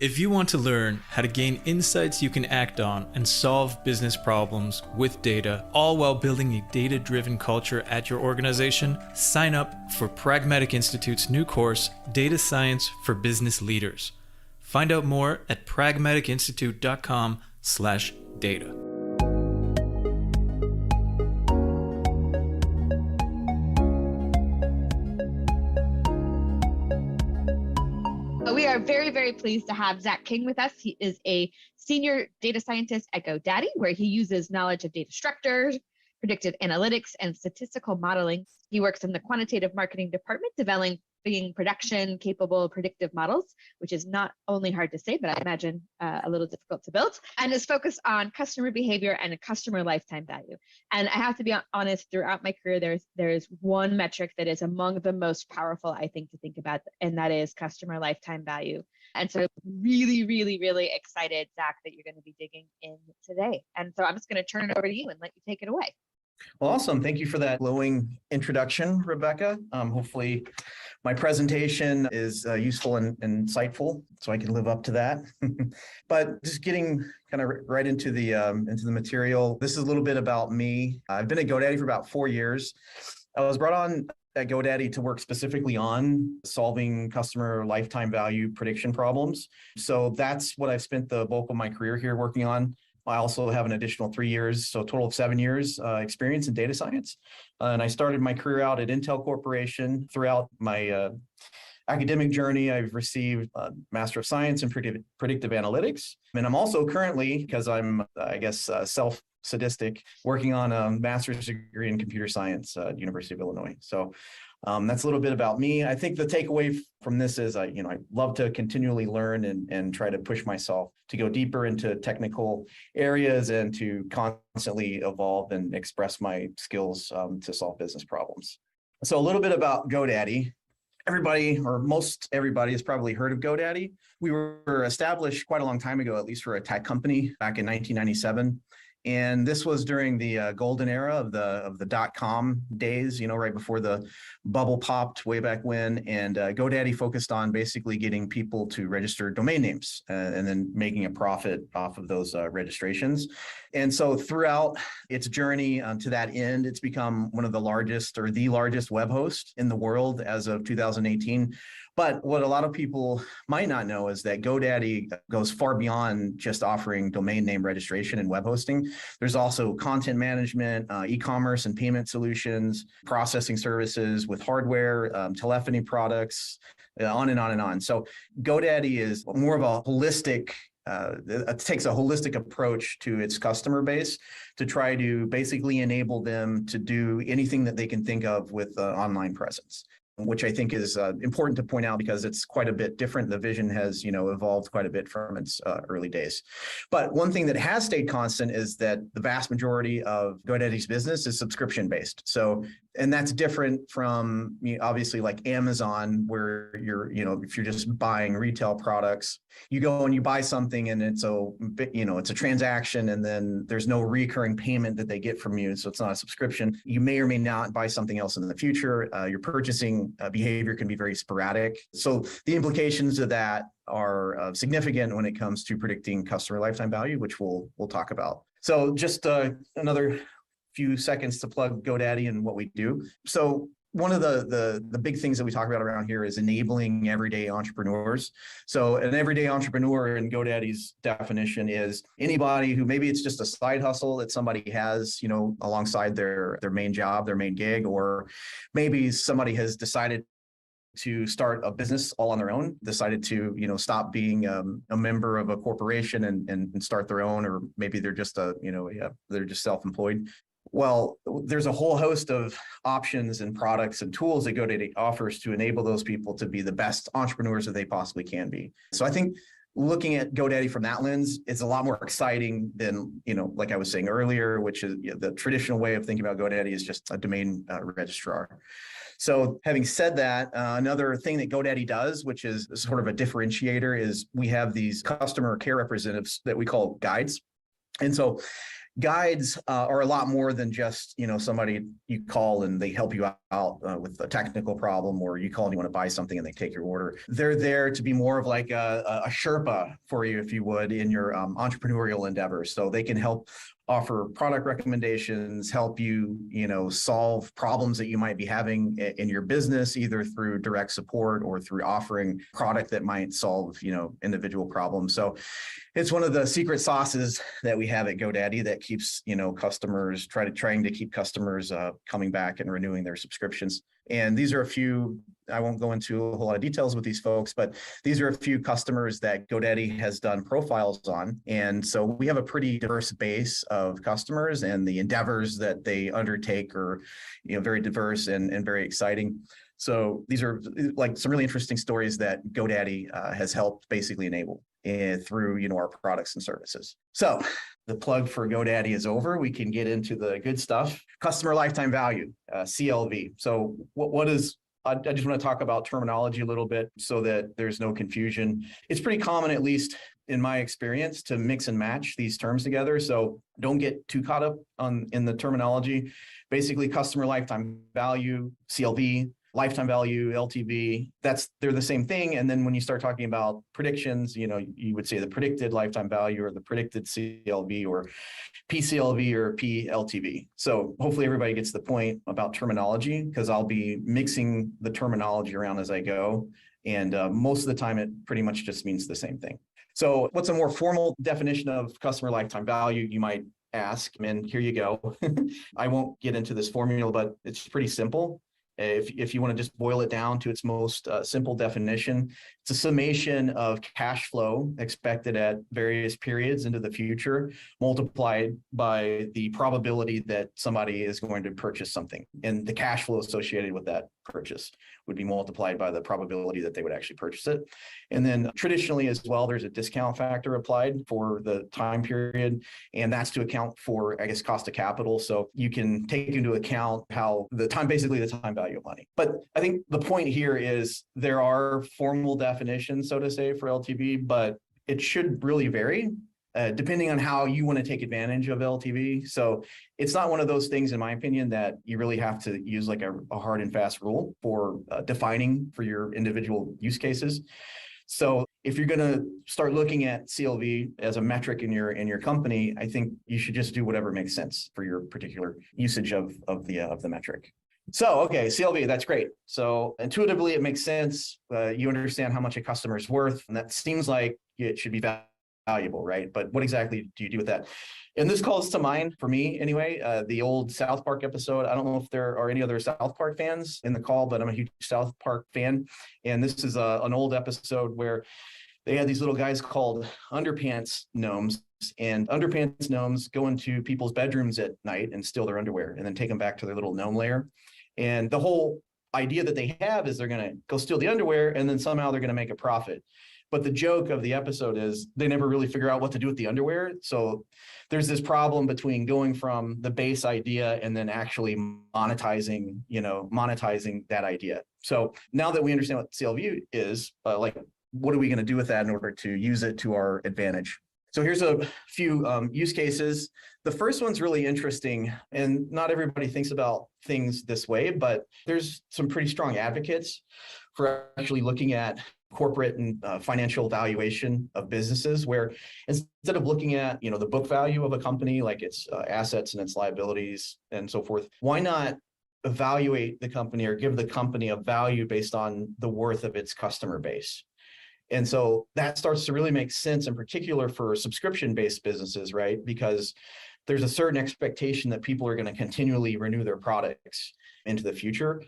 If you want to learn how to gain insights you can act on and solve business problems with data, all while building a data-driven culture at your organization, sign up for Pragmatic Institute's new course, Data Science for Business Leaders. Find out more at pragmaticinstitute.com/data. We are very, very pleased to have Zach King with us. He is a senior data scientist at GoDaddy, where he uses knowledge of data structures, predictive analytics, and statistical modeling. He works in the quantitative marketing department, developing production-capable predictive models, which is not only hard to say, but I imagine a little difficult to build, and is focused on customer behavior and customer lifetime value. And I have to be honest, throughout my career, there's one metric that is among the most powerful, I think, to think about, and that is customer lifetime value. And so really, really, really excited, Zach, that you're going to be digging in today. And so I'm just going to turn it over to you and let you take it away. Well, awesome. Thank you for that glowing introduction, Rebecca. Hopefully my presentation is useful and insightful, so I can live up to that. But just getting kind of right into the material. This is a little bit about me. I've been at GoDaddy for about 4 years. I was brought on at GoDaddy to work specifically on solving customer lifetime value prediction problems. So that's what I've spent the bulk of my career here working on. I also have an additional 3 years, so a total of 7 years experience in data science. And I started my career out at Intel Corporation. Throughout my academic journey, I've received a Master of Science in Predictive Analytics. And I'm also currently, because I'm, self-sadistic, working on a master's degree in computer science at University of Illinois. So that's a little bit about me. I think the takeaway from this is I love to continually learn and try to push myself to go deeper into technical areas and to constantly evolve and express my skills to solve business problems. So a little bit about GoDaddy. Everybody, or most everybody, has probably heard of GoDaddy. We were established quite a long time ago, at least for a tech company, back in 1997. And this was during the golden era of the .com days, right before the bubble popped way back when. And GoDaddy focused on basically getting people to register domain names and then making a profit off of those registrations. And so throughout its journey to that end, it's become one of the largest, or the largest web host in the world as of 2018. But what a lot of people might not know is that GoDaddy goes far beyond just offering domain name registration and web hosting. There's also content management, e-commerce and payment solutions, processing services with hardware, telephony products, on and on and on. So GoDaddy is more of a holistic, it takes a holistic approach to its customer base to try to basically enable them to do anything that they can think of with online presence, which I think is important to point out because it's quite a bit different. The vision has, evolved quite a bit from its early days. But one thing that has stayed constant is that the vast majority of GoDaddy's business is subscription-based. So, and that's different from, obviously, like Amazon, where if you're just buying retail products, you go and you buy something and it's a transaction, and then there's no recurring payment that they get from you. So it's not a subscription. You may or may not buy something else in the future. Your purchasing behavior can be very sporadic. So the implications of that are significant when it comes to predicting customer lifetime value, which we'll talk about. So just another few seconds to plug GoDaddy and what we do. So one of the big things that we talk about around here is enabling everyday entrepreneurs. So an everyday entrepreneur in GoDaddy's definition is anybody who maybe it's just a side hustle that somebody has, alongside their main job, their main gig, or maybe somebody has decided to start a business all on their own, decided to, stop being a member of a corporation and start their own, or maybe they're just they're just self-employed. Well, there's a whole host of options and products and tools that GoDaddy offers to enable those people to be the best entrepreneurs that they possibly can be. So I think looking at GoDaddy from that lens is a lot more exciting than, like I was saying earlier, which is the traditional way of thinking about GoDaddy is just a domain registrar. So having said that, another thing that GoDaddy does, which is sort of a differentiator, is we have these customer care representatives that we call guides. And so guides are a lot more than just, somebody you call and they help you out with a technical problem, or you call and you want to buy something and they take your order. They're there to be more of like a Sherpa for you, if you would, in your entrepreneurial endeavors. So they can help offer product recommendations, help you, solve problems that you might be having in your business, either through direct support or through offering product that might solve, individual problems. So it's one of the secret sauces that we have at GoDaddy that keeps, customers trying to keep customers coming back and renewing their subscriptions. And these are a few, I won't go into a whole lot of details with these folks, but these are a few customers that GoDaddy has done profiles on. And so we have a pretty diverse base of customers, and the endeavors that they undertake are, very diverse and very exciting. So these are like some really interesting stories that GoDaddy has helped basically enable through, our products and services. So the plug for GoDaddy is over. We can get into the good stuff. Customer lifetime value, CLV. So what is, I just want to talk about terminology a little bit so that there's no confusion. It's pretty common, at least in my experience, to mix and match these terms together. So don't get too caught up in the terminology. Basically, customer lifetime value, CLV, lifetime value, LTV, they're the same thing. And then when you start talking about predictions, you would say the predicted lifetime value or the predicted CLV or PCLV or PLTV. So hopefully everybody gets the point about terminology, because I'll be mixing the terminology around as I go. And most of the time, it pretty much just means the same thing. So what's a more formal definition of customer lifetime value, you might ask? And here you go. I won't get into this formula, but it's pretty simple. If you want to just boil it down to its most simple definition, it's a summation of cash flow expected at various periods into the future, multiplied by the probability that somebody is going to purchase something. And the cash flow associated with that purchase would be multiplied by the probability that they would actually purchase it. And then traditionally as well, there's a discount factor applied for the time period, and that's to account for, I guess, cost of capital. So you can take into account how the time value of money. But I think the point here is there are formal definitions, so to say, for LTV, but it should really vary depending on how you want to take advantage of LTV. So it's not one of those things, in my opinion, that you really have to use like a hard and fast rule for defining for your individual use cases. So if you're going to start looking at CLV as a metric in your company, I think you should just do whatever makes sense for your particular usage of the metric. So, okay, CLV, that's great. So intuitively, it makes sense. You understand how much a customer is worth, and that seems like it should be valuable, right? But what exactly do you do with that? And this calls to mind, for me anyway, the old South Park episode. I don't know if there are any other South Park fans in the call, but I'm a huge South Park fan. And this is an old episode where they had these little guys called underpants gnomes, and underpants gnomes go into people's bedrooms at night and steal their underwear and then take them back to their little gnome lair. And the whole idea that they have is they're going to go steal the underwear and then somehow they're going to make a profit. But the joke of the episode is they never really figure out what to do with the underwear. So there's this problem between going from the base idea and then actually monetizing that idea. So now that we understand what CLV is, what are we going to do with that in order to use it to our advantage? So here's a few use cases. The first one's really interesting, and not everybody thinks about things this way, but there's some pretty strong advocates for actually looking at corporate and financial valuation of businesses, where instead of looking at the book value of a company, like its assets and its liabilities and so forth, why not evaluate the company or give the company a value based on the worth of its customer base? And so that starts to really make sense, in particular for subscription-based businesses, right? Because there's a certain expectation that people are going to continually renew their products into the future.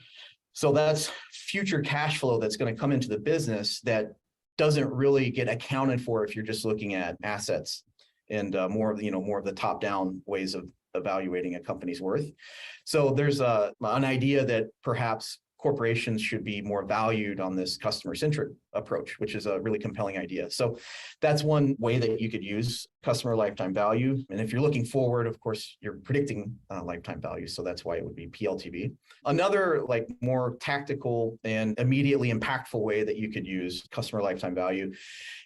So that's future cash flow that's going to come into the business that doesn't really get accounted for if you're just looking at assets and more of the top-down ways of evaluating a company's worth. So there's an idea that perhaps corporations should be more valued on this customer-centric approach, which is a really compelling idea. So that's one way that you could use customer lifetime value. And if you're looking forward, of course, you're predicting lifetime value. So that's why it would be PLTV. Another like more tactical and immediately impactful way that you could use customer lifetime value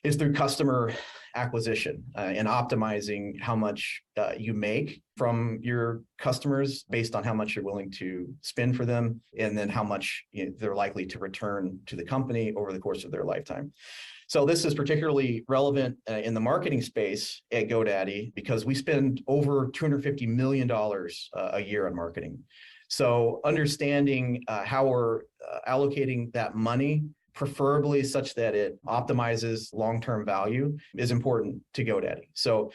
is through customer acquisition and optimizing how much you make from your customers based on how much you're willing to spend for them, and then how much they're likely to return to the company over the course of their lifetime. So this is particularly relevant in the marketing space at GoDaddy because we spend over $250 million a year on marketing. So understanding how we're allocating that money, preferably such that it optimizes long-term value, is important to GoDaddy. So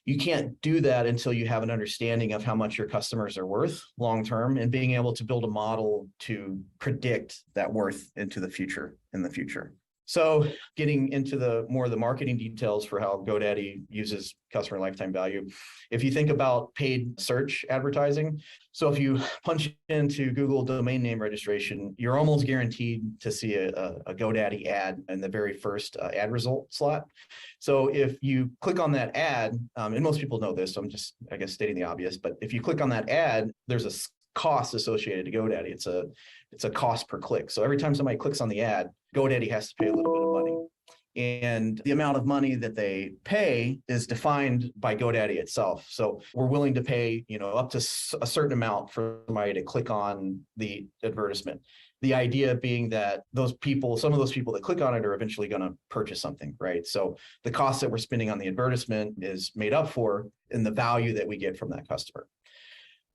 you can't do that until you have an understanding of how much your customers are worth long-term and being able to build a model to predict that worth into the future, in the future. So getting into the more of the marketing details for how GoDaddy uses customer lifetime value. If you think about paid search advertising, so if you punch into Google domain name registration, you're almost guaranteed to see a GoDaddy ad in the very first ad result slot. So if you click on that ad, and most people know this, so I'm just, I guess, stating the obvious, but if you click on that ad, there's a cost associated to GoDaddy. It's a cost per click. So every time somebody clicks on the ad, GoDaddy has to pay a little bit of money. And the amount of money that they pay is defined by GoDaddy itself. So we're willing to pay, up to a certain amount for somebody to click on the advertisement. The idea being that some of those people that click on it are eventually going to purchase something, right? So the cost that we're spending on the advertisement is made up for in the value that we get from that customer.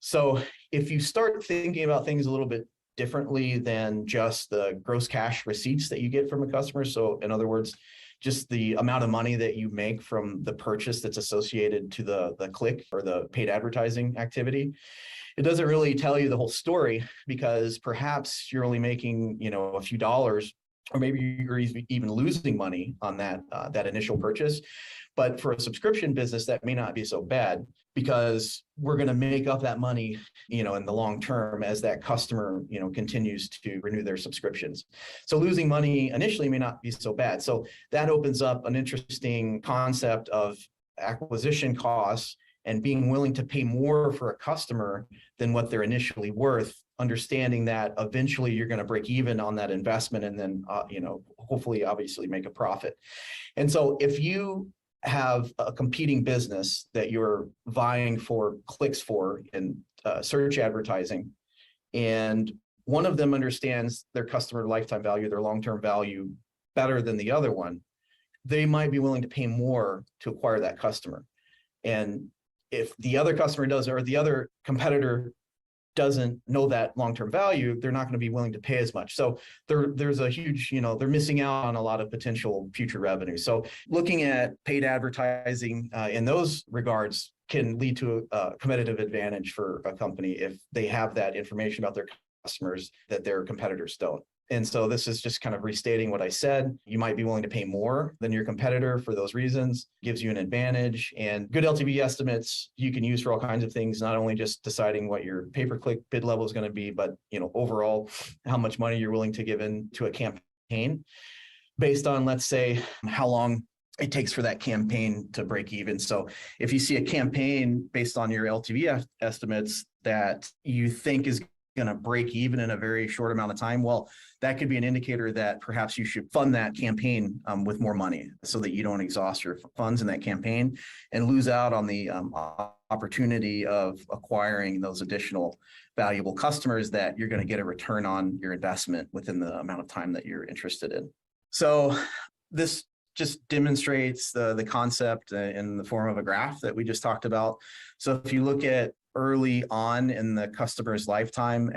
So if you start thinking about things a little bit differently than just the gross cash receipts that you get from a customer, so in other words, just the amount of money that you make from the purchase that's associated to the click or the paid advertising activity, it doesn't really tell you the whole story, because perhaps you're only making, a few dollars, or maybe you're even losing money on that initial purchase. But for a subscription business, that may not be so bad, because we're going to make up that money, in the long term as that customer, continues to renew their subscriptions. So losing money initially may not be so bad. So that opens up an interesting concept of acquisition costs and being willing to pay more for a customer than what they're initially worth, understanding that eventually you're going to break even on that investment and then, hopefully, obviously make a profit. And so if you have a competing business that you're vying for clicks for in search advertising, and one of them understands their customer lifetime value, their long-term value better than the other one, they might be willing to pay more to acquire that customer. And if the other customer does, or the other competitor doesn't know that long-term value, they're not going to be willing to pay as much. So there's a huge, they're missing out on a lot of potential future revenue. So looking at paid advertising in those regards can lead to a competitive advantage for a company if they have that information about their customers that their competitors don't. And so this is just kind of restating what I said. You might be willing to pay more than your competitor for those reasons, gives you an advantage. And good LTV estimates you can use for all kinds of things, not only just deciding what your pay-per-click bid level is going to be, but overall how much money you're willing to give into a campaign based on, let's say, how long it takes for that campaign to break even. So if you see a campaign based on your LTV estimates that you think is going to break even in a very short amount of time, well, that could be an indicator that perhaps you should fund that campaign with more money so that you don't exhaust your funds in that campaign and lose out on the opportunity of acquiring those additional valuable customers that you're going to get a return on your investment within the amount of time that you're interested in. So this just demonstrates the concept in the form of a graph that we just talked about. So if you look at early on in the customer's lifetime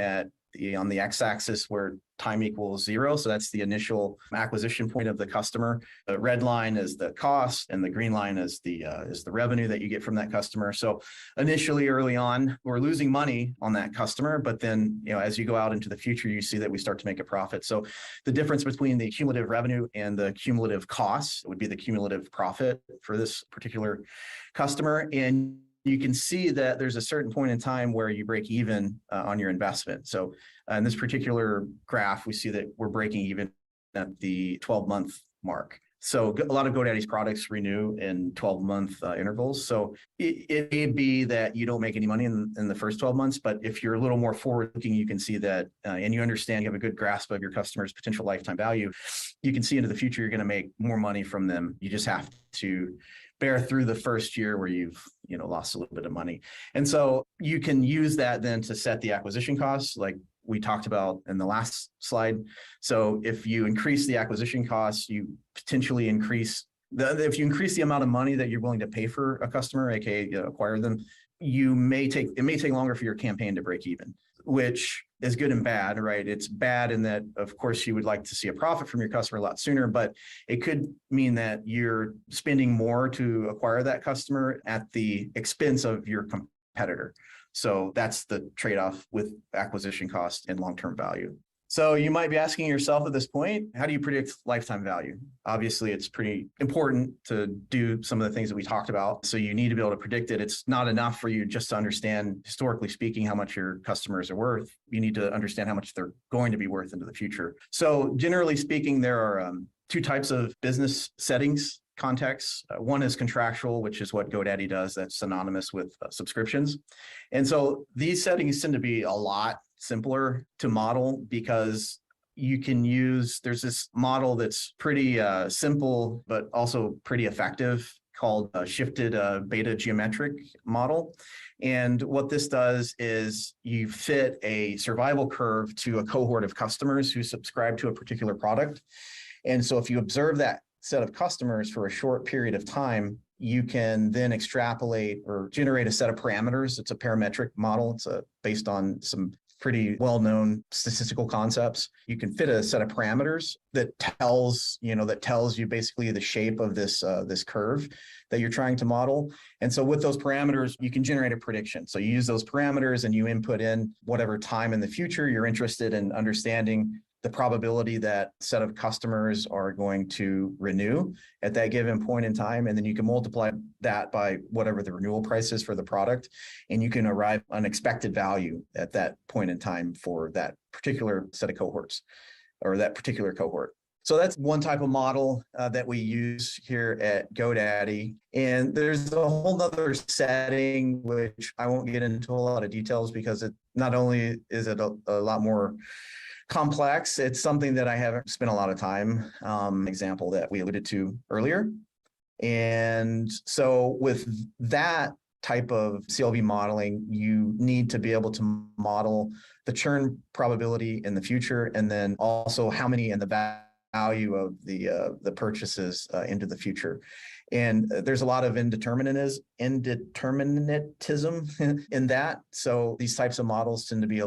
on the x-axis where time equals 0. So that's the initial acquisition point of the customer. The red line is the cost and the green line is the revenue that you get from that customer. So initially early on, we're losing money on that customer, but then, as you go out into the future, you see that we start to make a profit. So the difference between the cumulative revenue and the cumulative costs would be the cumulative profit for this particular customer. And you can see that there's a certain point in time where you break even on your investment. So in this particular graph, we see that we're breaking even at the 12-month mark. So a lot of GoDaddy's products renew in 12-month intervals. So it may be that you don't make any money in the first 12 months, but if you're a little more forward-looking, you can see that, and you understand, you have a good grasp of your customers' potential lifetime value, you can see into the future you're going to make more money from them. You just have to bear through the first year where you've lost a little bit of money. And so you can use that then to set the acquisition costs, like we talked about in the last slide. So if you increase the acquisition costs, you potentially increase if you increase the amount of money that you're willing to pay for a customer, aka acquire them, it may take longer for your campaign to break even, which is good and bad, right? It's bad in that, of course, you would like to see a profit from your customer a lot sooner, but it could mean that you're spending more to acquire that customer at the expense of your competitor. So that's the trade-off with acquisition cost and long-term value. So you might be asking yourself at this point, how do you predict lifetime value? Obviously, it's pretty important to do some of the things that we talked about. So you need to be able to predict it. It's not enough for you just to understand, historically speaking, how much your customers are worth. You need to understand how much they're going to be worth into the future. So generally speaking, there are two types of business settings. Contexts. One is contractual, which is what GoDaddy does. That's synonymous with subscriptions. And so these settings tend to be a lot simpler to model because you can there's this model that's pretty simple, but also pretty effective called a shifted beta geometric model. And what this does is you fit a survival curve to a cohort of customers who subscribe to a particular product. And so if you observe that set of customers for a short period of time, you can then extrapolate or generate a set of parameters. It's a parametric model. It's based on some pretty well-known statistical concepts. You can fit a set of parameters that tells you basically the shape of this curve that you're trying to model. And so with those parameters, you can generate a prediction. So you use those parameters and you input in whatever time in the future you're interested in understanding the probability that set of customers are going to renew at that given point in time. And then you can multiply that by whatever the renewal price is for the product. And you can arrive at an expected value at that point in time for that particular set of cohorts or that particular cohort. So that's one type of model that we use here at GoDaddy. And there's a whole nother setting, which I won't get into a lot of details because it not only is it a lot more complex, it's something that I haven't spent a lot of time, example that we alluded to earlier. And so with that type of CLV modeling, you need to be able to model the churn probability in the future, and then also how many and the value of the purchases into the future. And there's a lot of indeterminatism in that. So these types of models tend to be to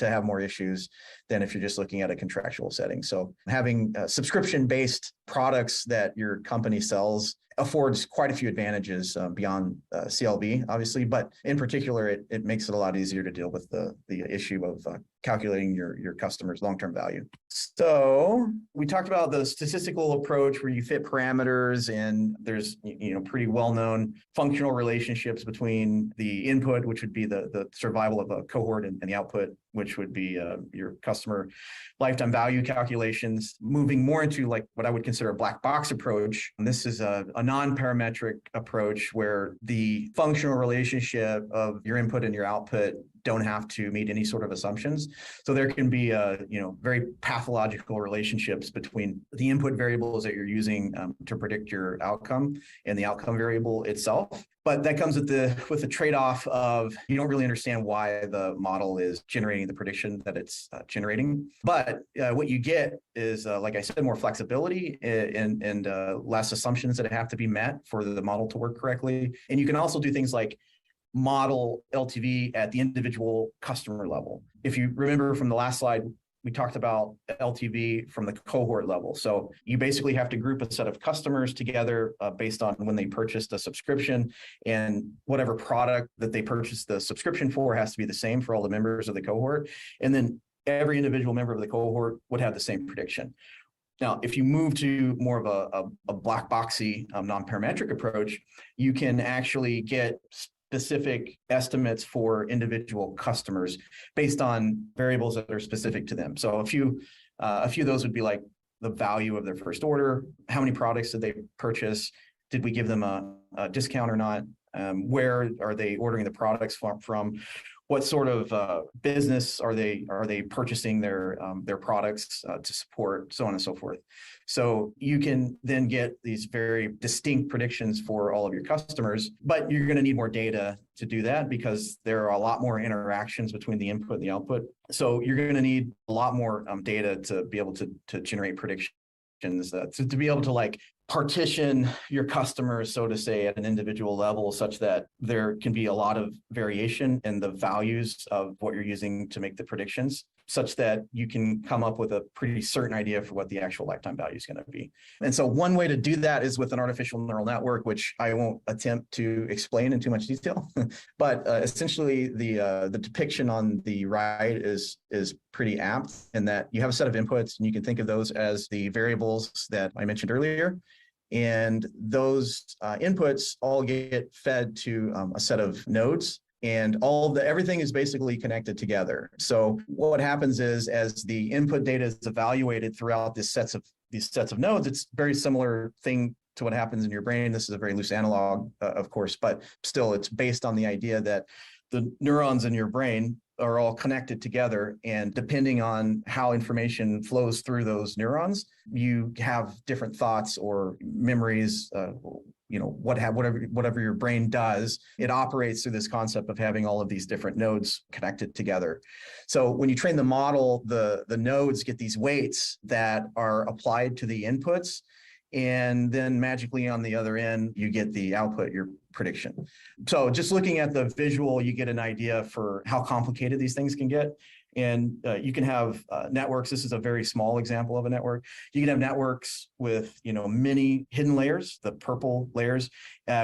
have more issues than if you're just looking at a contractual setting. So having subscription-based products that your company sells affords quite a few advantages beyond CLV, obviously, but in particular, it makes it a lot easier to deal with the issue of calculating your customers' long-term value. So we talked about the statistical approach where you fit parameters, and there's pretty well-known functional relationships between the input, which would be the survival of a cohort, and the output, which would be your customer lifetime value calculations, moving more into like what I would consider a black box approach. And this is a non-parametric approach where the functional relationship of your input and your output don't have to meet any sort of assumptions. So there can be very pathological relationships between the input variables that you're using to predict your outcome and the outcome variable itself. But that comes with the trade-off of you don't really understand why the model is generating the prediction that it's generating. But what you get is, like I said, more flexibility and less assumptions that have to be met for the model to work correctly. And you can also do things like model LTV at the individual customer level. If you remember from the last slide, we talked about LTV from the cohort level. So you basically have to group a set of customers together based on when they purchased a subscription, and whatever product that they purchased the subscription for has to be the same for all the members of the cohort. And then every individual member of the cohort would have the same prediction. Now, if you move to more of a black boxy non-parametric approach, you can actually get specific estimates for individual customers based on variables that are specific to them. So if you A few of those would be like the value of their first order, how many products did they purchase, did we give them a discount or not, where are they ordering the products from, what sort of business are they purchasing their products to support, so on and so forth. So you can then get these very distinct predictions for all of your customers, but you're going to need more data to do that because there are a lot more interactions between the input and the output. So you're going to need a lot more data to be able to generate predictions, to be able to like partition your customers, so to say, at an individual level, such that there can be a lot of variation in the values of what you're using to make the predictions, such that you can come up with a pretty certain idea for what the actual lifetime value is going to be. And so one way to do that is with an artificial neural network, which I won't attempt to explain in too much detail, but essentially the depiction on the right is pretty apt in that you have a set of inputs and you can think of those as the variables that I mentioned earlier. And those inputs all get fed to a set of nodes, and everything is basically connected together. So what happens is, as the input data is evaluated throughout these sets of nodes, it's a very similar thing to what happens in your brain. This is a very loose analog, of course, but still it's based on the idea that the neurons in your brain are all connected together, and depending on how information flows through those neurons, you have different thoughts or memories. Whatever your brain does, it operates through this concept of having all of these different nodes connected together. So when you train the model, the nodes get these weights that are applied to the inputs, and then magically on the other end, you get the output, your prediction. So just looking at the visual, you get an idea for how complicated these things can get. And you can have networks. This is a very small example of a network. You can have networks with many hidden layers, the purple layers,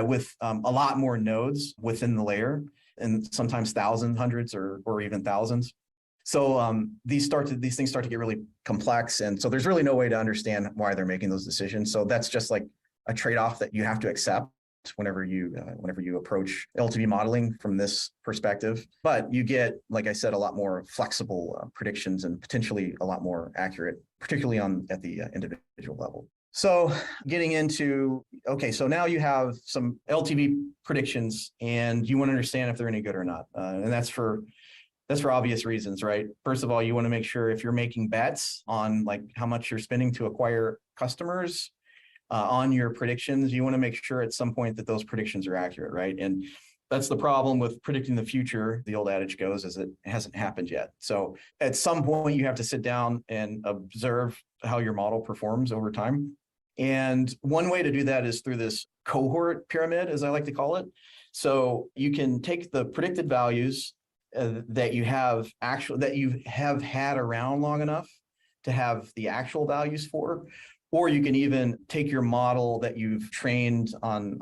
with a lot more nodes within the layer, and sometimes thousands, hundreds, or even thousands. So these things start to get really complex, and so there's really no way to understand why they're making those decisions. So that's just like a trade-off that you have to accept whenever you approach LTV modeling from this perspective. But you get, like I said, a lot more flexible predictions and potentially a lot more accurate, particularly at the individual level. So getting into, okay, so now you have some LTV predictions and you want to understand if they're any good or not. And that's for obvious reasons, right? First of all, you want to make sure if you're making bets on like how much you're spending to acquire customers on your predictions, you want to make sure at some point that those predictions are accurate, right? And that's the problem with predicting the future, the old adage goes, is it hasn't happened yet. So at some point you have to sit down and observe how your model performs over time. And one way to do that is through this cohort pyramid, as I like to call it. So you can take the predicted values that you have had around long enough to have the actual values for, or you can even take your model that you've trained on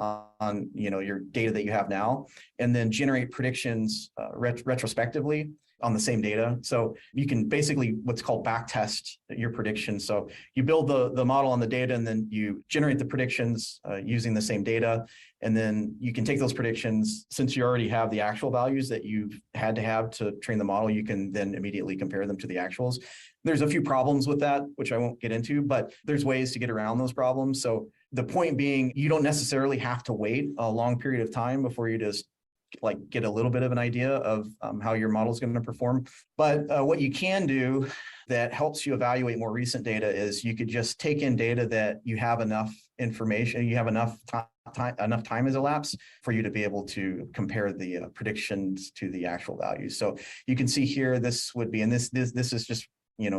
your data that you have now, and then generate predictions retrospectively on the same data. So you can basically what's called backtest your predictions. So you build the model on the data, and then you generate the predictions using the same data. And then you can take those predictions, since you already have the actual values that you've had to have to train the model, you can then immediately compare them to the actuals. There's a few problems with that, which I won't get into, but there's ways to get around those problems. So the point being, you don't necessarily have to wait a long period of time before you just like get a little bit of an idea of how your model is going to perform. But what you can do that helps you evaluate more recent data is you could just take in data that you have enough information, you have enough time has elapsed for you to be able to compare the predictions to the actual values. So you can see here, this would be, and this is just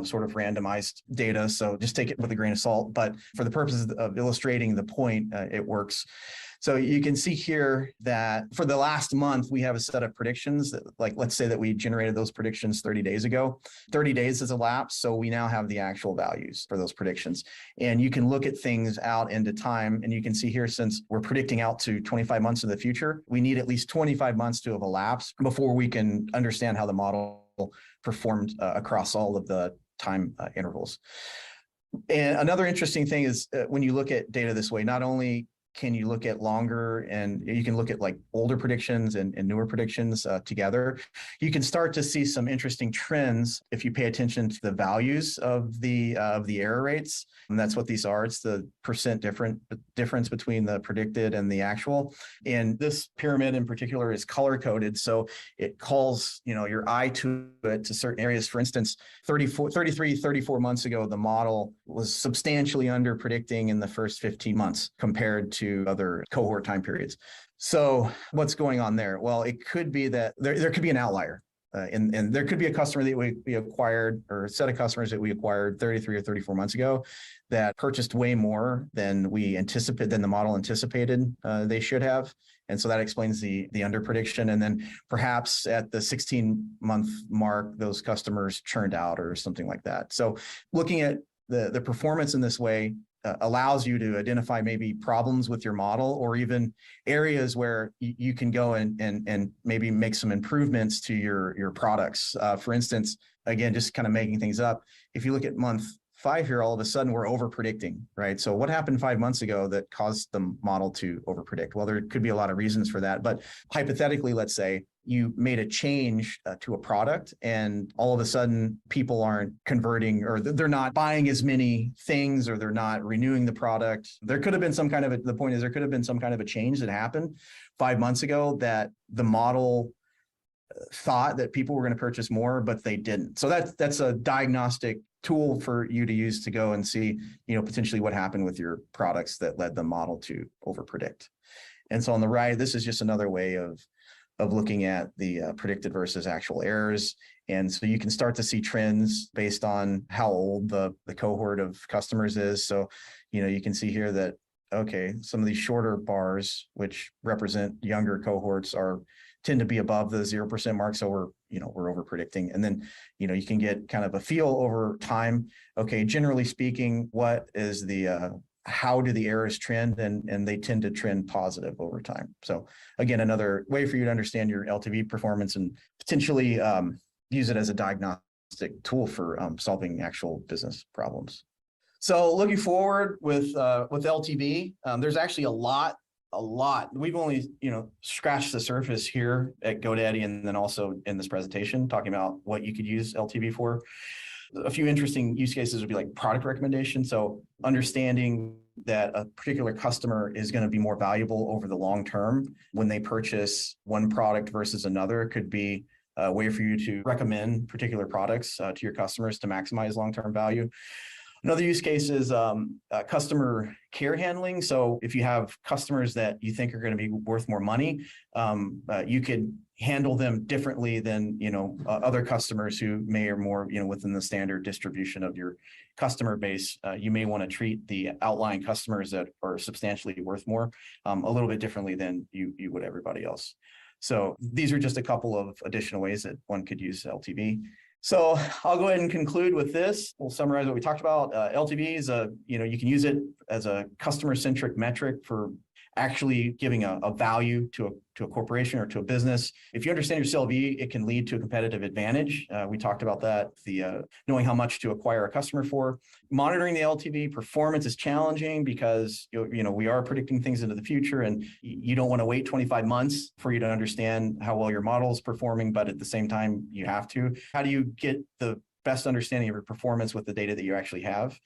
sort of randomized data, so just take it with a grain of salt. But for the purposes of illustrating the point, it works. So you can see here that for the last month, we have a set of predictions that, like, let's say that we generated those predictions 30 days ago. 30 days has elapsed, so we now have the actual values for those predictions. And you can look at things out into time, and you can see here, since we're predicting out to 25 months in the future, we need at least 25 months to have elapsed before we can understand how the model performed across all of the time intervals. And another interesting thing is when you look at data this way, not only can you look at longer, and you can look at like older predictions and newer predictions together. You can start to see some interesting trends if you pay attention to the values of the error rates. And that's what these are. It's the percent difference between the predicted and the actual. And this pyramid in particular is color coded. So it calls, your eye to it, to certain areas. For instance, 34 months ago, the model was substantially under predicting in the first 15 months compared to other cohort time periods. So what's going on there? Well, it could be that there could be an outlier. And there could be a customer that we acquired, or a set of customers that we acquired 33 or 34 months ago that purchased way more than than the model anticipated they should have. And so that explains the under prediction. And then perhaps at the 16-month mark, those customers churned out or something like that. So looking at the performance in this way allows you to identify maybe problems with your model, or even areas where you can go and maybe make some improvements to your products. For instance, again, just kind of making things up. If you look at month 5 here, all of a sudden we're over predicting, right? So what happened 5 months ago that caused the model to over predict? Well, there could be a lot of reasons for that, but hypothetically, let's say you made a change to a product, and all of a sudden people aren't converting, or they're not buying as many things, or they're not renewing the product. There could have been some kind of the point is there could have been some kind of a change that happened 5 months ago that the model thought that people were going to purchase more, but they didn't. So that's a diagnostic tool for you to use to go and see, potentially what happened with your products that led the model to overpredict. And so on the right, this is just another way of looking at the predicted versus actual errors. And so you can start to see trends based on how old the cohort of customers is. So, you can see here that, okay, some of these shorter bars, which represent younger cohorts, tend to be above the 0% mark. So we're over predicting. And then, you can get kind of a feel over time. Okay, generally speaking, what is how do the errors trend? And they tend to trend positive over time. So again, another way for you to understand your LTV performance and potentially use it as a diagnostic tool for solving actual business problems. So looking forward with LTV, there's actually a lot. We've only, scratched the surface here at GoDaddy, and then also in this presentation talking about what you could use LTV for. A few interesting use cases would be like product recommendation. So understanding that a particular customer is going to be more valuable over the long term when they purchase one product versus another could be a way for you to recommend particular products to your customers to maximize long-term value. Another use case is customer care handling. So if you have customers that you think are going to be worth more money, you could handle them differently than other customers who may or more within the standard distribution of your customer base. You may want to treat the outlying customers that are substantially worth more a little bit differently than you would everybody else. So these are just a couple of additional ways that one could use LTV. So I'll go ahead and conclude with this. We'll summarize what we talked about. LTV is you can use it as a customer-centric metric for actually giving a value to a corporation or to a business. If you understand your CLV, it can lead to a competitive advantage. We talked about that, knowing how much to acquire a customer for. Monitoring the LTV performance is challenging because we are predicting things into the future, and you don't want to wait 25 months for you to understand how well your model is performing, but at the same time, you have to. How do you get the best understanding of your performance with the data that you actually have?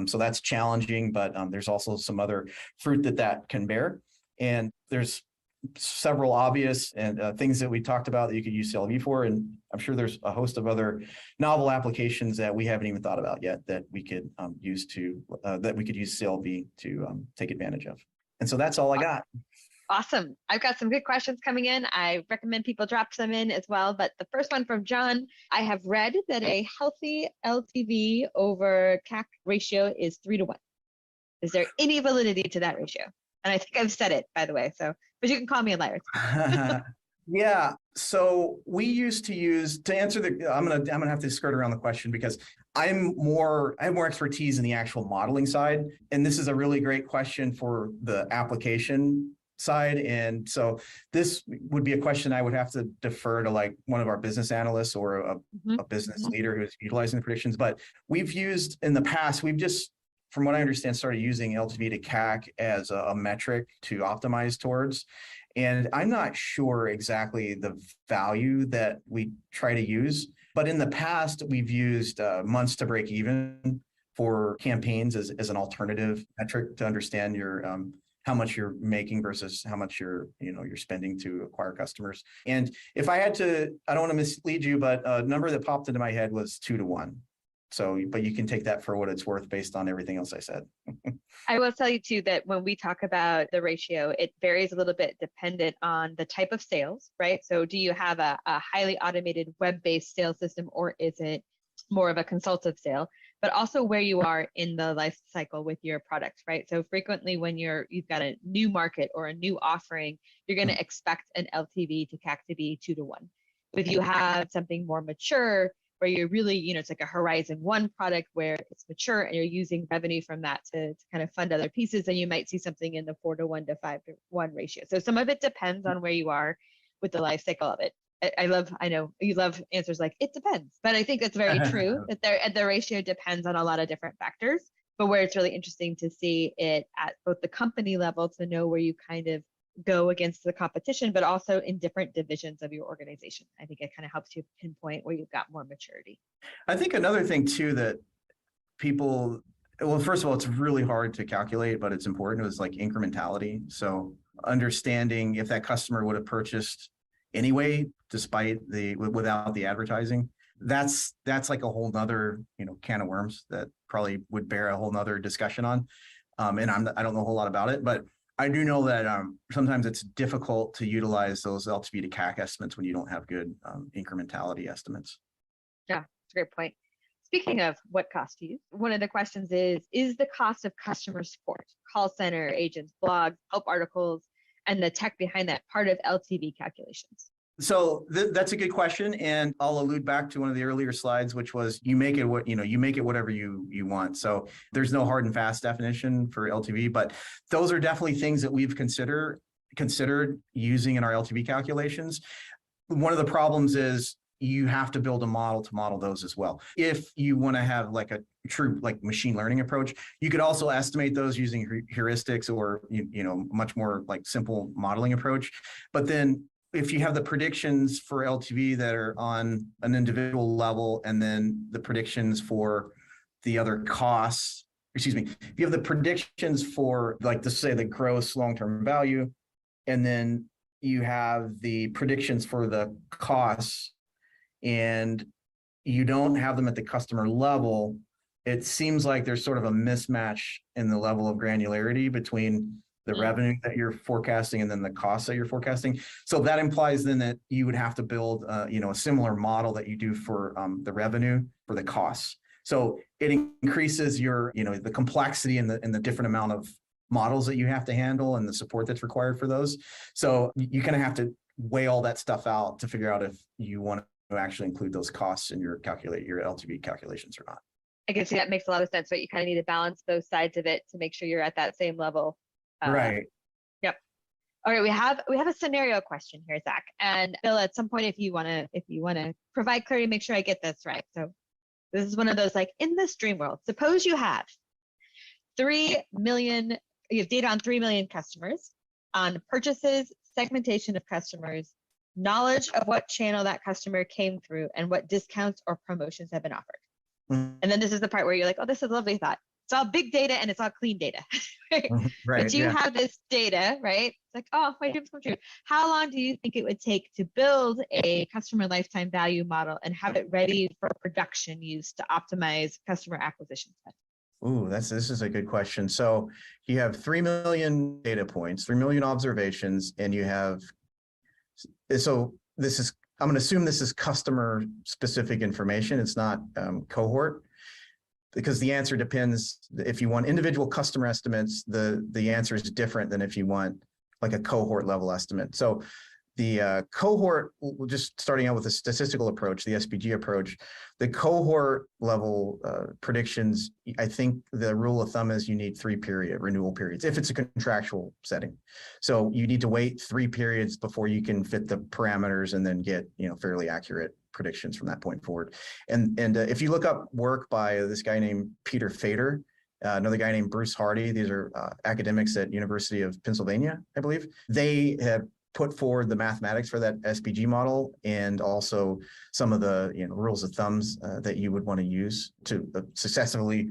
So that's challenging, but there's also some other fruit that can bear. And there's several obvious and things that we talked about that you could use CLV for. And I'm sure there's a host of other novel applications that we haven't even thought about yet that we could use CLV to take advantage of. And so that's all I got. Awesome. I've got some good questions coming in. I recommend people drop them in as well. But the first one from John, I have read that a healthy LTV over CAC ratio is 3-to-1. Is there any validity to that ratio? And I think I've said it, by the way. So, but you can call me a liar. Yeah. So we used to answer I'm gonna have to skirt around the question because I have more expertise in the actual modeling side. And this is a really great question for the application side. And so this would be a question I would have to defer to like one of our business analysts or a business leader who's utilizing the predictions. But we've used in the past, we've just from what I understand, started using LTV to CAC as a metric to optimize towards. And I'm not sure exactly the value that we try to use, but in the past, we've used months to break even for campaigns as an alternative metric to understand your how much you're making versus how much you're spending to acquire customers. And if I had to, I don't want to mislead you, but a number that popped into my head was 2 to 1. So, but you can take that for what it's worth based on everything else I said. I will tell you too that when we talk about the ratio, it varies a little bit dependent on the type of sales, right? So do you have a highly automated web-based sales system, or is it more of a consultative sale? But also where you are in the life cycle with your product, right? So frequently when you've got a new market or a new offering, you're going to expect an LTV to CAC to be 2 to 1. If you have something more mature, where you're really, it's like a Horizon 1 product where it's mature and you're using revenue from that to kind of fund other pieces, then you might see something in the 4 to 1 to 5 to 1 ratio. So some of it depends on where you are with the life cycle of it. I know you love answers like it depends, but I think that's very true that the ratio depends on a lot of different factors. But where it's really interesting to see it at both the company level to know where you kind of go against the competition, but also in different divisions of your organization. I think it kind of helps you pinpoint where you've got more maturity. I think another thing too that people, well, first of all, it's really hard to calculate, but it's important. It was like incrementality. So understanding if that customer would have purchased anyway, despite without the advertising, that's like a whole nother, can of worms that probably would bear a whole nother discussion on. And I don't know a whole lot about it, but I do know that sometimes it's difficult to utilize those LTV to CAC estimates when you don't have good incrementality estimates. Yeah, that's a great point. Speaking of what cost to use, one of the questions is the cost of customer support, call center, agents, blogs, help articles, and the tech behind that part of LTV calculations? So that's a good question, and I'll allude back to one of the earlier slides, which was you make it whatever you want. So there's no hard and fast definition for LTV, but those are definitely things that we've considered using in our LTV calculations. One of the problems is you have to build a model to model those as well. If you want to have like a true machine learning approach, you could also estimate those using heuristics or much more like simple modeling approach. But then if you have the predictions for LTV that are on an individual level, and then the predictions for the other costs, if you have the predictions for let's say the gross long-term value, and then you have the predictions for the costs, and you don't have them at the customer level, it seems like there's sort of a mismatch in the level of granularity between the revenue that you're forecasting and then the costs that you're forecasting. So that implies then that you would have to build, a similar model that you do for the revenue for the costs. So it increases your, the complexity and the different amount of models that you have to handle and the support that's required for those. So you kind of have to weigh all that stuff out to figure out if you want to actually include those costs in your LTV calculations or not. I can see that makes a lot of sense, but you kind of need to balance both sides of it to make sure you're at that same level. Right. Yep. All right. We have a scenario question here, Zach. And Bill, at some point, if you want to provide clarity, make sure I get this right. So this is one of those in this dream world. Suppose you have 3 million. You have data on 3 million customers, on purchases, segmentation of customers, knowledge of what channel that customer came through, and what discounts or promotions have been offered. Mm-hmm. And then this is the part where you're like, oh, this is a lovely thought. It's all big data and it's all clean data. Right? Right, but you have this data, right? It's like, oh, my dreams come true. How long do you think it would take to build a customer lifetime value model and have it ready for production use to optimize customer acquisition spend? Ooh, this is a good question. So you have 3 million data points, 3 million observations, and you have, so this is, I'm going to assume this is customer specific information. It's not cohort. Because the answer depends. If you want individual customer estimates, the answer is different than if you want like a cohort level estimate. So the cohort, just starting out with a statistical approach, the SPG approach, the cohort level predictions, I think the rule of thumb is you need 3 renewal periods if it's a contractual setting. So you need to wait 3 periods before you can fit the parameters and then get fairly accurate predictions from that point forward. And if you look up work by this guy named Peter Fader, another guy named Bruce Hardy. These are academics at University of Pennsylvania, I believe. They have put forward the mathematics for that SPG model and also some of the rules of thumbs that you would want to use to successfully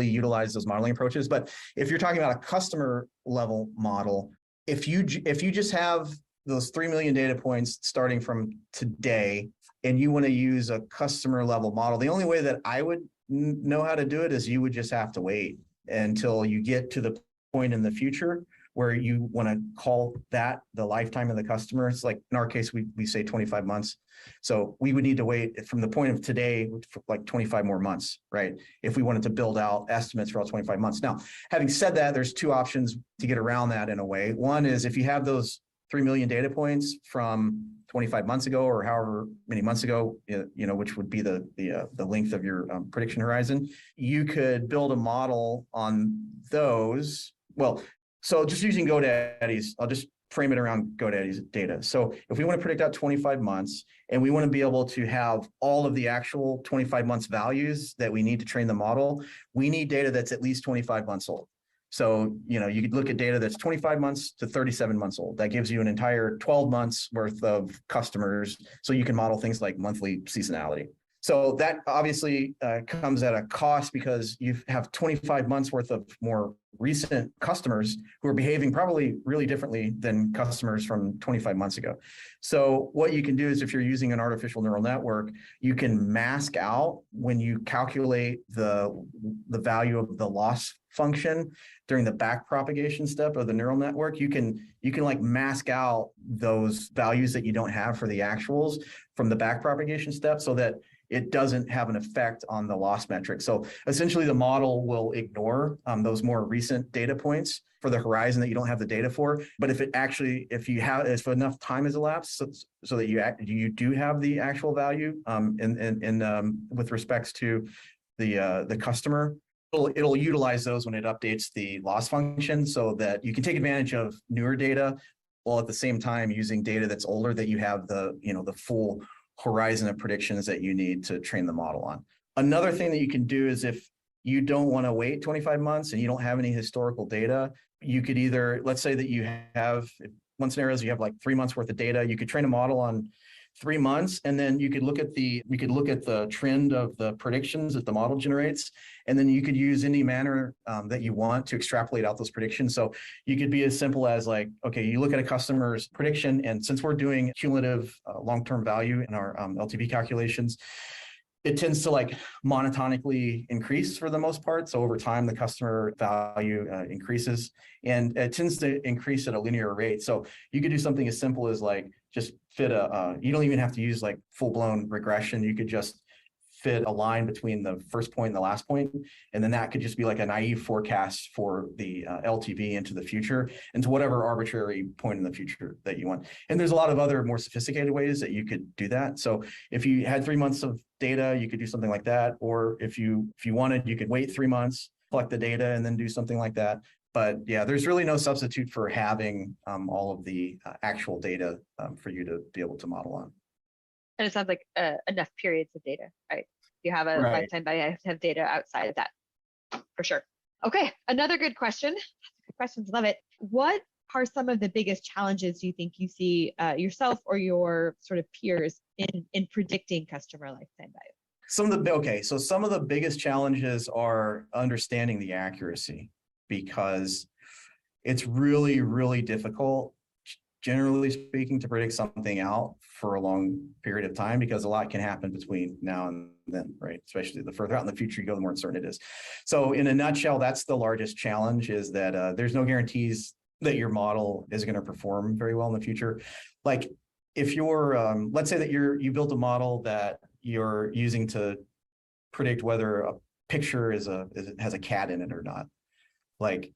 utilize those modeling approaches. But if you're talking about a customer level model, if you just have those 3 million data points starting from today, and you want to use a customer level model, the only way that I would know how to do it is you would just have to wait until you get to the point in the future where you want to call that the lifetime of the customer. It's like in our case, we say 25 months. So we would need to wait from the point of today for like 25 more months, right? If we wanted to build out estimates for all 25 months. Now, having said that, there's two options to get around that in a way. One is if you have those 3 million data points from 25 months ago or however many months ago, which would be the length of your prediction horizon, you could build a model on those. Well, so just using GoDaddy's, I'll just frame it around GoDaddy's data. So if we want to predict out 25 months and we want to be able to have all of the actual 25 months values that we need to train the model, we need data that's at least 25 months old. So, you could look at data that's 25 months to 37 months old. That gives you an entire 12 months worth of customers. So you can model things like monthly seasonality. So that obviously comes at a cost because you have 25 months worth of more recent customers who are behaving probably really differently than customers from 25 months ago. So what you can do is if you're using an artificial neural network, you can mask out when you calculate the value of the loss function during the back propagation step of the neural network. You can like mask out those values that you don't have for the actuals from the back propagation step so that it doesn't have an effect on the loss metric. So essentially the model will ignore those more recent data points for the horizon that you don't have the data for. But if enough time has elapsed so that you do have the actual value with respects to the customer, it'll utilize those when it updates the loss function so that you can take advantage of newer data while at the same time using data that's older that you have the full horizon of predictions that you need to train the model on. Another thing that you can do is if you don't want to wait 25 months and you don't have any historical data, you could either, let's say that you have, one scenario is you have like 3 months worth of data, you could train a model on 3 months, and then you could look at the trend of the predictions that the model generates, and then you could use any manner that you want to extrapolate out those predictions. So you could be as simple as like, okay, you look at a customer's prediction, and since we're doing cumulative long-term value in our LTV calculations, it tends to like monotonically increase for the most part. So over time, the customer value increases, and it tends to increase at a linear rate. So you could do something as simple as like just fit you don't even have to use like full-blown regression. You could just fit a line between the first point and the last point. And then that could just be like a naive forecast for the LTV into the future, into whatever arbitrary point in the future that you want. And there's a lot of other more sophisticated ways that you could do that. So if you had 3 months of data, you could do something like that. Or if you wanted, you could wait 3 months, collect the data, and then do something like that. But yeah, there's really no substitute for having all of the actual data for you to be able to model on. And it sounds like enough periods of data, right? You have a Right. lifetime value, you have to have data outside of that, for sure. Okay, another good question. Good questions, love it. What are some of the biggest challenges you think you see yourself or your sort of peers in predicting customer lifetime value? Some of the biggest challenges are understanding the accuracy, because it's really, really difficult, generally speaking, to predict something out for a long period of time, because a lot can happen between now and then, right? Especially the further out in the future you go, the more uncertain it is. So in a nutshell, that's the largest challenge, is that there's no guarantees that your model is going to perform very well in the future. Like if you're, let's say that you built a model that you're using to predict whether a picture has a cat in it or not. Like,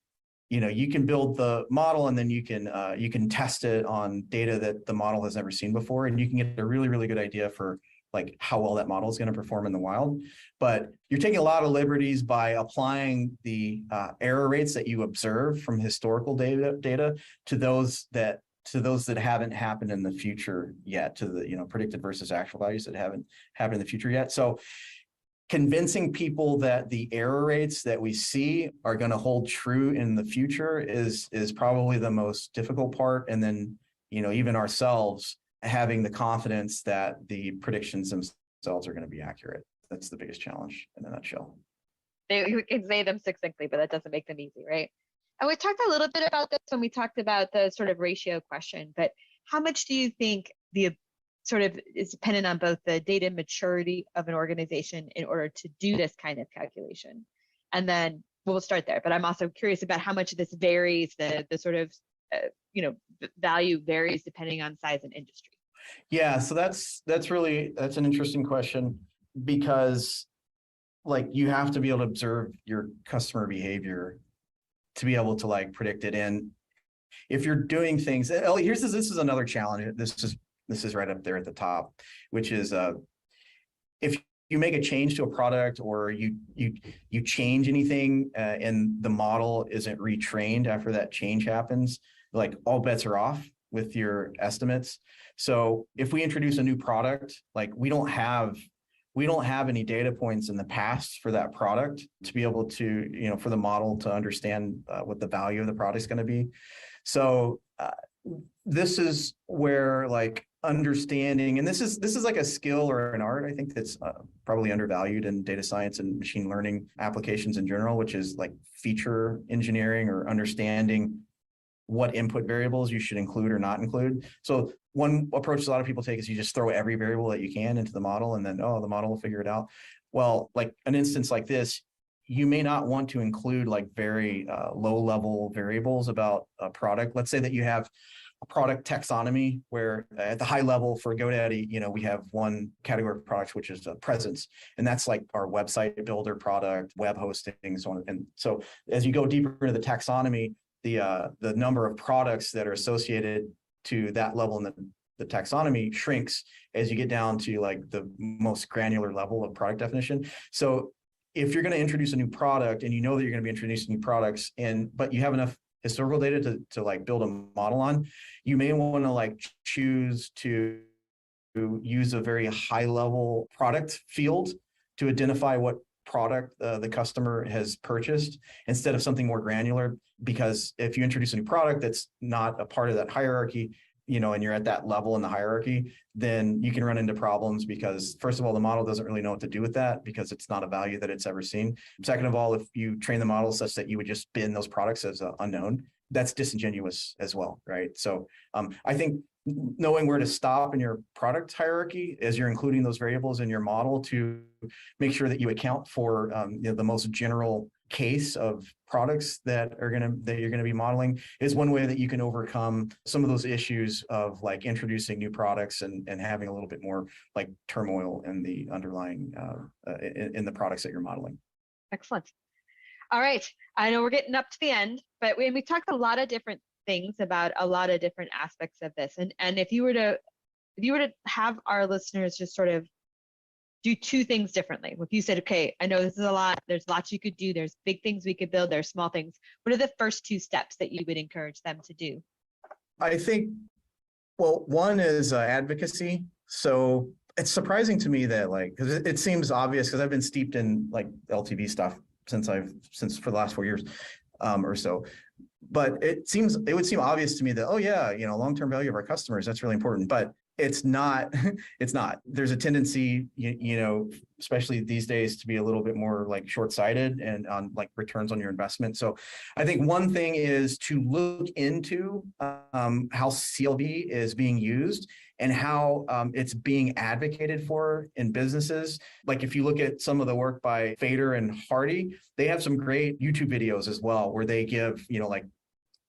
you can build the model and then you can test it on data that the model has never seen before, and you can get a really, really good idea for like how well that model is going to perform in the wild. But you're taking a lot of liberties by applying the error rates that you observe from historical data to those that haven't happened in the future yet, to the predicted versus actual values that haven't happened in the future yet. So convincing people that the error rates that we see are going to hold true in the future is probably the most difficult part. And then, even ourselves having the confidence that the predictions themselves are going to be accurate. That's the biggest challenge in a nutshell. We can say them succinctly, but that doesn't make them easy, right? And we talked a little bit about this when we talked about the sort of ratio question, but how much do you think the sort of is dependent on both the data maturity of an organization in order to do this kind of calculation? And then we'll start there, but I'm also curious about how much this varies, the sort of, value varies depending on size and industry. Yeah, so that's an interesting question, because like you have to be able to observe your customer behavior to be able to like predict it. And if you're doing things, this is another challenge. This is right up there at the top, which is if you make a change to a product, or you change anything and the model isn't retrained after that change happens, like all bets are off with your estimates. So if we introduce a new product, like we don't have any data points in the past for that product to be able to, for the model to understand what the value of the product is going to be. So this is where like understanding, and this is like a skill or an art, I think, that's probably undervalued in data science and machine learning applications in general, which is like feature engineering, or understanding what input variables you should include or not include. So one approach a lot of people take is you just throw every variable that you can into the model, and then, the model will figure it out. Well, like an instance like this, you may not want to include like very low level variables about a product. Let's say that you have a product taxonomy where at the high level for GoDaddy, we have one category of products, which is presence. And that's like our website builder product, web hosting, so on. And so as you go deeper into the taxonomy, the number of products that are associated to that level in the taxonomy shrinks as you get down to like the most granular level of product definition. So if you're going to introduce a new product, and you know that you're going to be introducing new products, but you have enough historical data to like build a model on, you may want to like choose to use a very high level product field to identify what product the customer has purchased, instead of something more granular. Because if you introduce a new product that's not a part of that hierarchy, and you're at that level in the hierarchy, then you can run into problems, because first of all, the model doesn't really know what to do with that, because it's not a value that it's ever seen. Second of all, if you train the model such that you would just bin those products as unknown, that's disingenuous as well, right? So I think knowing where to stop in your product hierarchy as you're including those variables in your model to make sure that you account for the most general case of products that you're going to be modeling is one way that you can overcome some of those issues of like introducing new products and having a little bit more like turmoil in the underlying in the products that you're modeling. Excellent. All right. I know we're getting up to the end, but we talked a lot of different things about a lot of different aspects of this. And if you were to have our listeners just sort of do two things differently, if you said, okay, I know this is a lot, there's lots you could do, there's big things we could build, there's small things, what are the first two steps that you would encourage them to do? I think, well, one is advocacy. So it's surprising to me that like, because it seems obvious, because I've been steeped in like LTV stuff since for the last 4 years or so. But it would seem obvious to me that, oh yeah, long-term value of our customers, that's really important. But it's not. There's a tendency, especially these days, to be a little bit more like short-sighted and on like returns on your investment. So I think one thing is to look into how CLV is being used and how it's being advocated for in businesses. Like if you look at some of the work by Fader and Hardy, they have some great YouTube videos as well, where they give, like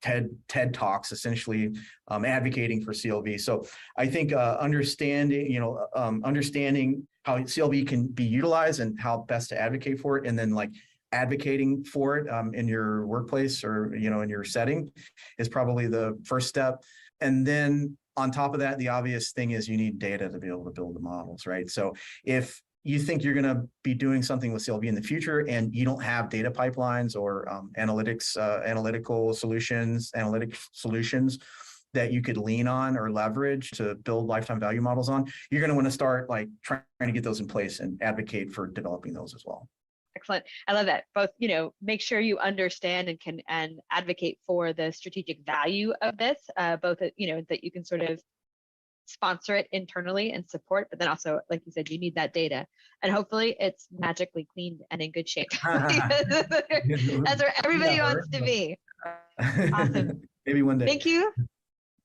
TED Talks, essentially advocating for CLV. So I think understanding how CLV can be utilized and how best to advocate for it, and then like advocating for it in your workplace or in your setting is probably the first step. And then on top of that, the obvious thing is you need data to be able to build the models, right? So if you think you're going to be doing something with CLV in the future and you don't have data pipelines or analytic solutions, that you could lean on or leverage to build lifetime value models on, you're going to want to start like trying to get those in place and advocate for developing those as well. Excellent. I love that. Both, make sure you understand and advocate for the strategic value of this, both, that you can sort of sponsor it internally and support, but then also, like you said, you need that data, and hopefully it's magically cleaned and in good shape. That's where everybody wants to be. Awesome. Maybe one day. Thank you.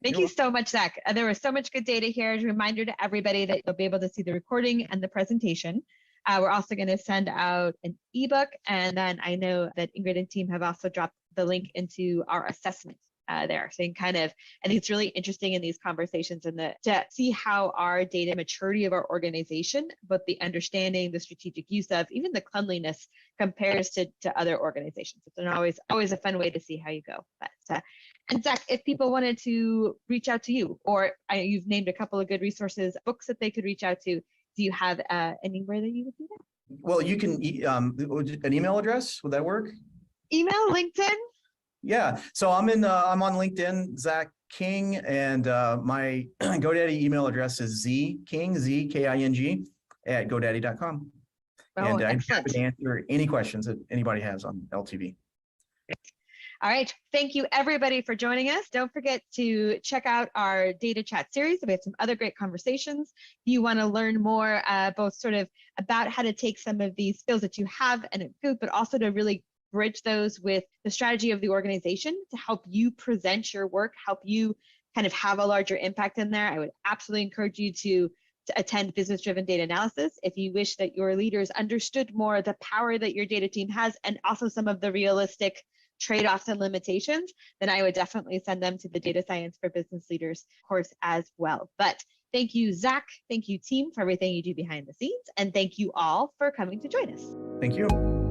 Thank you so much, Zach. There was so much good data here. As a reminder to everybody that you'll be able to see the recording and the presentation. We're also going to send out an ebook, and then I know that Ingrid and team have also dropped the link into our assessment there. So you can I think it's really interesting in these conversations and to see how our data maturity of our organization, both the understanding, the strategic use of, even the cleanliness compares to other organizations. It's always a fun way to see how you go. But and Zach, if people wanted to reach out to you, or you've named a couple of good resources, books that they could reach out to, do you have anywhere that you would do that? Well, you can, an email address, would that work? Email, LinkedIn? Yeah, so I'm on LinkedIn, Zach King, and my GoDaddy email address is zking, Z-K-I-N-G, at GoDaddy.com. Oh, and I'm happy excellent. to answer any questions that anybody has on LTV. All right. Thank you, everybody, for joining us. Don't forget to check out our data chat series. We had some other great conversations. If you want to learn more, both sort of about how to take some of these skills that you have and at Goop, but also to really bridge those with the strategy of the organization to help you present your work, help you kind of have a larger impact in there, I would absolutely encourage you to attend business-driven data analysis. If you wish that your leaders understood more the power that your data team has and also some of the realistic trade-offs and limitations, then I would definitely send them to the Data Science for Business Leaders course as well. But thank you, Zach. Thank you, team, for everything you do behind the scenes. And thank you all for coming to join us. Thank you.